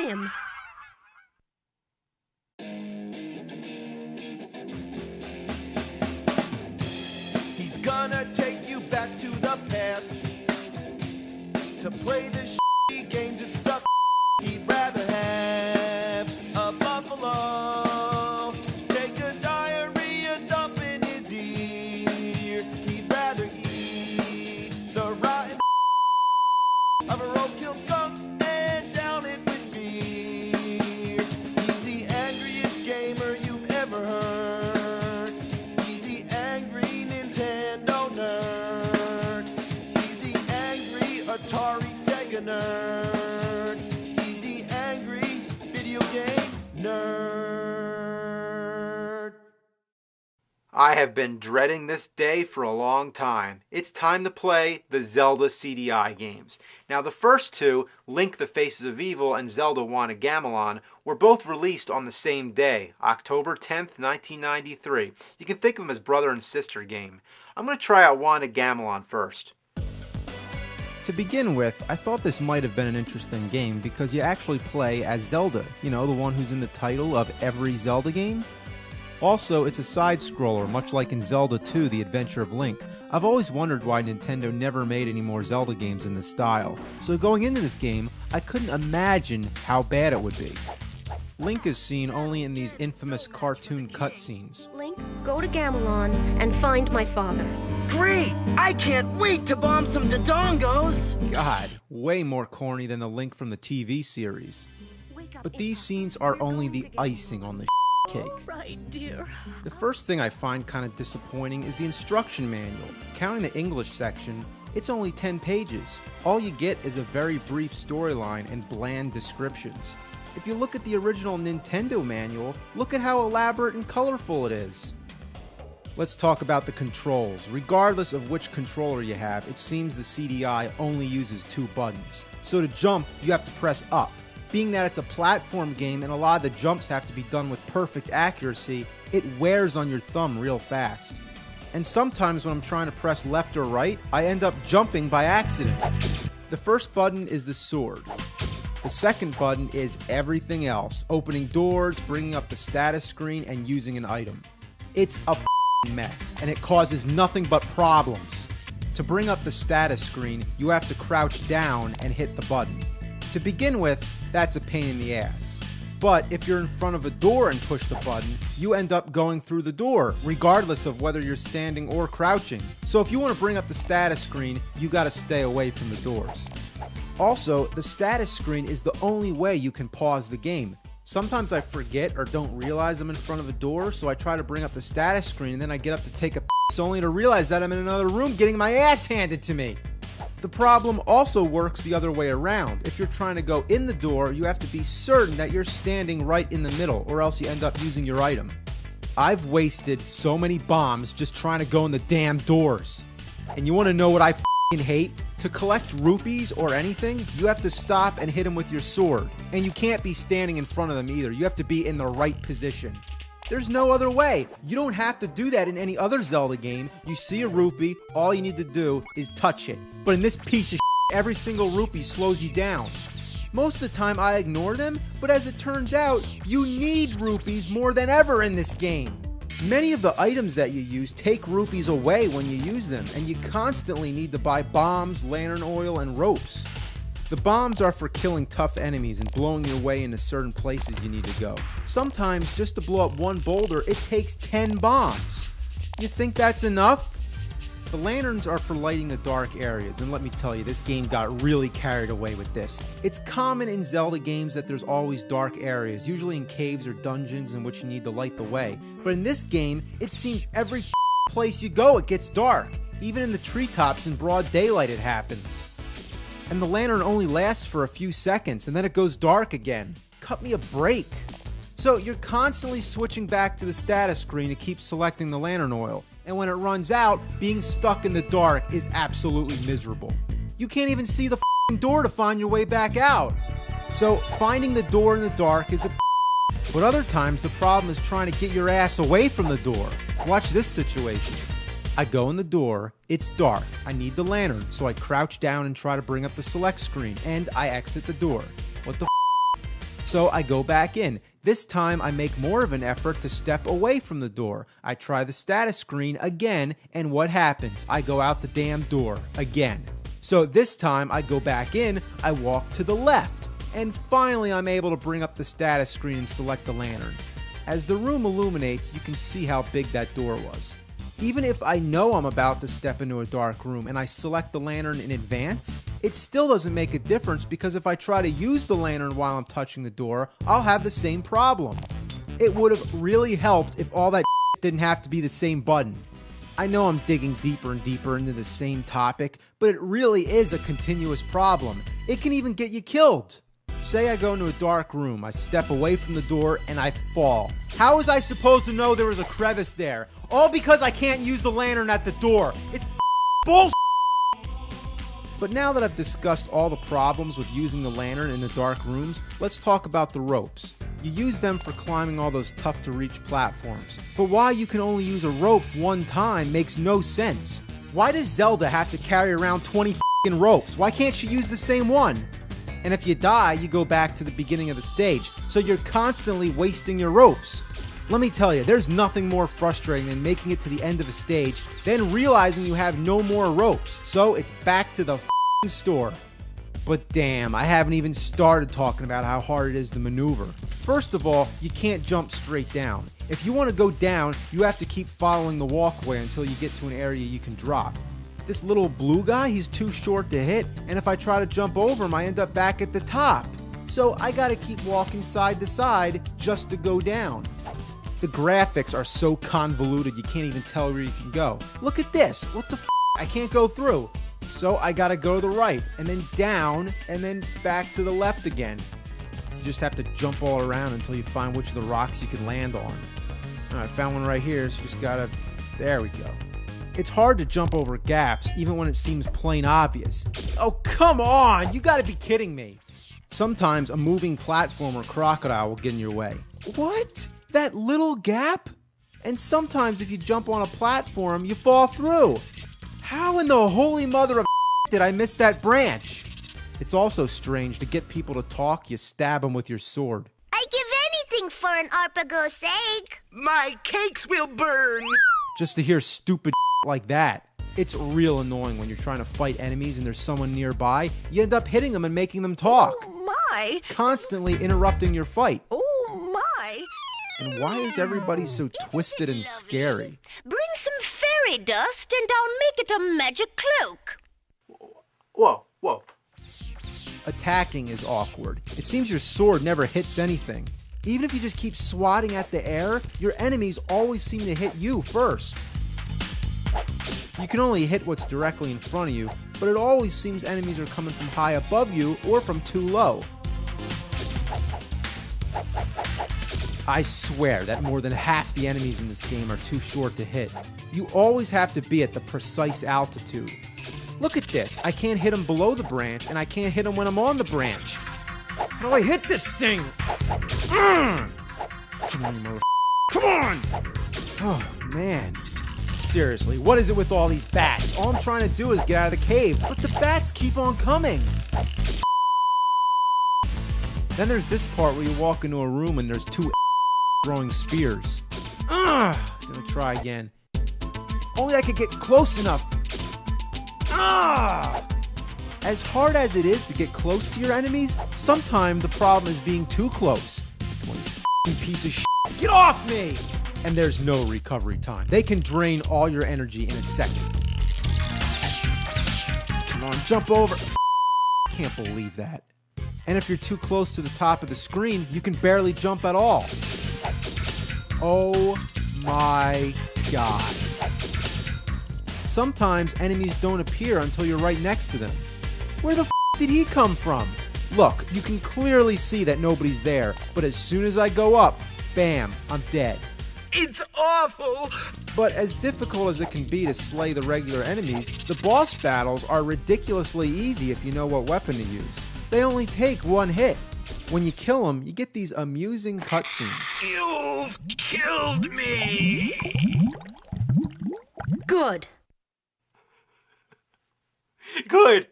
him. He's gonna take you back to the past to play the shitty games that suck. He'd rather have a buffalo take a diarrhea dump in his ear. He'd rather eat the rotten of a roadkill skunk and down it with beer. He's the angriest gamer you've ever heard. He's the angry Nintendo nerd. He's the angry Atari Sega nerd. He's the angry video game nerd. I have been dreading this day for a long time. It's time to play the Zelda CDI games. Now the first two, Link the Faces of Evil and Zelda Wand of Gamelon, were both released on the same day, October 10th, 1993. You can think of them as brother and sister game. I'm going to try out Wand of Gamelon first. To begin with, I thought this might have been an interesting game because you actually play as Zelda, you know, the one who's in the title of every Zelda game. Also, it's a side-scroller, much like in Zelda 2, The Adventure of Link. I've always wondered why Nintendo never made any more Zelda games in this style. So going into this game, I couldn't imagine how bad it would be. Link is seen only in these infamous cartoon cutscenes. Link, go to Gamelon and find my father. Great! I can't wait to bomb some Dodongos! God, way more corny than the Link from the TV series. But these scenes are only the icing on the cake. Right, dear. The first thing I find kind of disappointing is the instruction manual. Counting the English section, it's only 10 pages. All you get is a very brief storyline and bland descriptions. If you look at the original Nintendo manual, look at how elaborate and colorful it is. Let's talk about the controls. Regardless of which controller you have, it seems the CDI only uses 2 buttons. So to jump, you have to press up. Being that it's a platform game and a lot of the jumps have to be done with perfect accuracy, it wears on your thumb real fast. And sometimes when I'm trying to press left or right, I end up jumping by accident. The first button is the sword. The second button is everything else, opening doors, bringing up the status screen, and using an item. It's a mess, and it causes nothing but problems. To bring up the status screen, you have to crouch down and hit the button. To begin with, that's a pain in the ass. But if you're in front of a door and push the button, you end up going through the door, regardless of whether you're standing or crouching. So if you want to bring up the status screen, you gotta stay away from the doors. Also, the status screen is the only way you can pause the game. Sometimes I forget or don't realize I'm in front of a door, so I try to bring up the status screen and then I get up to take a piss only to realize that I'm in another room getting my ass handed to me. The problem also works the other way around. If you're trying to go in the door, you have to be certain that you're standing right in the middle, or else you end up using your item. I've wasted so many bombs just trying to go in the damn doors. And you want to know what I f***ing hate? To collect rupees or anything, you have to stop and hit them with your sword. And you can't be standing in front of them either. You have to be in the right position. There's no other way. You don't have to do that in any other Zelda game. You see a rupee, all you need to do is touch it. But in this piece of shit, every single rupee slows you down. Most of the time I ignore them, but as it turns out, you need rupees more than ever in this game. Many of the items that you use take rupees away when you use them, and you constantly need to buy bombs, lantern oil, and ropes. The bombs are for killing tough enemies and blowing your way into certain places you need to go. Sometimes, just to blow up one boulder, it takes 10 bombs. You think that's enough? The lanterns are for lighting the dark areas, and let me tell you, this game got really carried away with this. It's common in Zelda games that there's always dark areas, usually in caves or dungeons in which you need to light the way. But in this game, it seems every place you go it gets dark. Even in the treetops in broad daylight it happens. And the lantern only lasts for a few seconds, and then it goes dark again. Cut me a break. So you're constantly switching back to the status screen to keep selecting the lantern oil. And when it runs out, being stuck in the dark is absolutely miserable. You can't even see the door to find your way back out. So finding the door in the dark is a but other times the problem is trying to get your ass away from the door. Watch this situation. I go in the door, it's dark, I need the lantern, so I crouch down and try to bring up the select screen, and I exit the door. What the So I go back in. This time I make more of an effort to step away from the door. I try the status screen again, and what happens? I go out the damn door again. So this time I go back in, I walk to the left, and finally I'm able to bring up the status screen and select the lantern. As the room illuminates, you can see how big that door was. Even if I know I'm about to step into a dark room and I select the lantern in advance, it still doesn't make a difference because if I try to use the lantern while I'm touching the door, I'll have the same problem. It would have really helped if all that didn't have to be the same button. I know I'm digging deeper and deeper into the same topic, but it really is a continuous problem. It can even get you killed. Say I go into a dark room, I step away from the door, and I fall. How was I supposed to know there was a crevice there? All because I can't use the lantern at the door. It's bullshit! But now that I've discussed all the problems with using the lantern in the dark rooms, let's talk about the ropes. You use them for climbing all those tough-to-reach platforms. But why you can only use a rope one time makes no sense. Why does Zelda have to carry around 20 f***ing ropes? Why can't she use the same one? And if you die, you go back to the beginning of the stage, so you're constantly wasting your ropes. Let me tell you, there's nothing more frustrating than making it to the end of a stage, then realizing you have no more ropes, so it's back to the f***ing store. But damn, I haven't even started talking about how hard it is to maneuver. First of all, you can't jump straight down. If you want to go down, you have to keep following the walkway until you get to an area you can drop. This little blue guy, he's too short to hit, and if I try to jump over him, I end up back at the top. So I gotta keep walking side to side just to go down. The graphics are so convoluted you can't even tell where you can go. Look at this, what the f***, I can't go through. So I gotta go to the right, and then down, and then back to the left again. You just have to jump all around until you find which of the rocks you can land on. Alright, I found one right here, so just gotta, there we go. It's hard to jump over gaps, even when it seems plain obvious. Oh, come on! You gotta be kidding me! Sometimes a moving platform or crocodile will get in your way. What? That little gap? And sometimes if you jump on a platform, you fall through. How in the holy mother of did I miss that branch? It's also strange to get people to talk, you stab them with your sword. I'd give anything for an Arpago's egg. My cakes will burn! Just to hear stupid like that. It's real annoying when you're trying to fight enemies and there's someone nearby. You end up hitting them and making them talk. Oh, my. Constantly interrupting your fight. Oh, my. And why is everybody so twisted and scary? Bring some fairy dust and I'll make it a magic cloak. Whoa. Attacking is awkward. It seems your sword never hits anything. Even if you just keep swatting at the air, your enemies always seem to hit you first. You can only hit what's directly in front of you, but it always seems enemies are coming from high above you or from too low. I swear that more than half the enemies in this game are too short to hit. You always have to be at the precise altitude. Look at this, I can't hit him below the branch, and I can't hit him when I'm on the branch. How do I hit this thing? Come on, mother. Come on! Oh, man. Seriously, what is it with all these bats? All I'm trying to do is get out of the cave, but the bats keep on coming. Then there's this part where you walk into a room and there's two throwing spears. Gonna try again. If only I could get close enough. As hard as it is to get close to your enemies, sometimes the problem is being too close. One piece of shit. Get off me! And there's no recovery time. They can drain all your energy in a second. Come on, jump over. Can't believe that. And if you're too close to the top of the screen, you can barely jump at all. Oh my god. Sometimes enemies don't appear until you're right next to them. Where the f did he come from? Look, you can clearly see that nobody's there, but as soon as I go up, bam, I'm dead. It's awful! But as difficult as it can be to slay the regular enemies, the boss battles are ridiculously easy if you know what weapon to use. They only take one hit. When you kill them, you get these amusing cutscenes. You've killed me! Good. Good!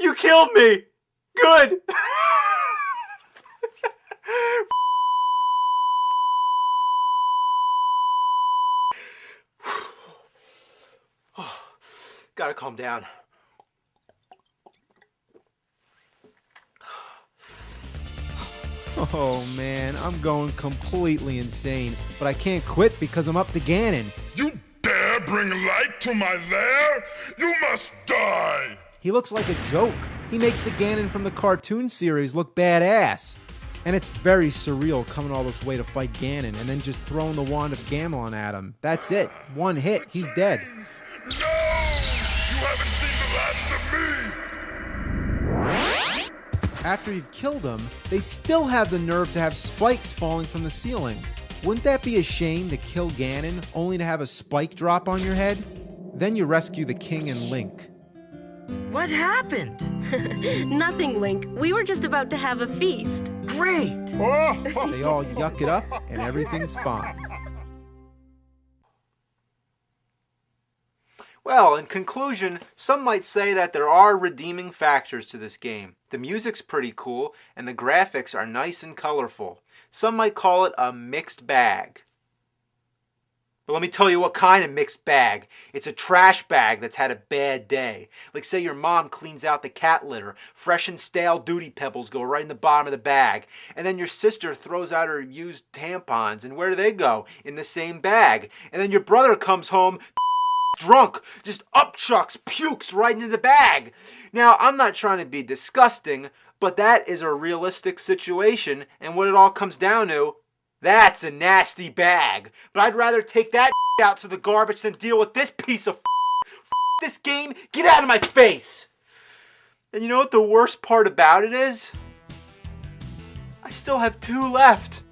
You killed me! Good! Gotta calm down. Oh man, I'm going completely insane, but I can't quit because I'm up to Ganon. You dare bring light to my lair? You must die! He looks like a joke. He makes the Ganon from the cartoon series look badass. And it's very surreal coming all this way to fight Ganon and then just throwing the wand of Gamelon at him. That's it. One hit. He's dead. No! You haven't seen the last of me! After you've killed him, they still have the nerve to have spikes falling from the ceiling. Wouldn't that be a shame to kill Ganon only to have a spike drop on your head? Then you rescue the king and Link. What happened? Nothing, Link. We were just about to have a feast. Great! They all yuck it up and everything's fine. Well, in conclusion, some might say that there are redeeming factors to this game. The music's pretty cool, and the graphics are nice and colorful. Some might call it a mixed bag. But let me tell you what kind of mixed bag. It's a trash bag that's had a bad day. Like say your mom cleans out the cat litter, fresh and stale Duty Pebbles go right in the bottom of the bag, and then your sister throws out her used tampons, and where do they go? In the same bag. And then your brother comes home drunk, just upchucks, pukes right into the bag. Now, I'm not trying to be disgusting, but that is a realistic situation, and what it all comes down to, that's a nasty bag. But I'd rather take that out to the garbage than deal with this piece of this game. Get out of my face! And you know what the worst part about it is? I still have 2 left.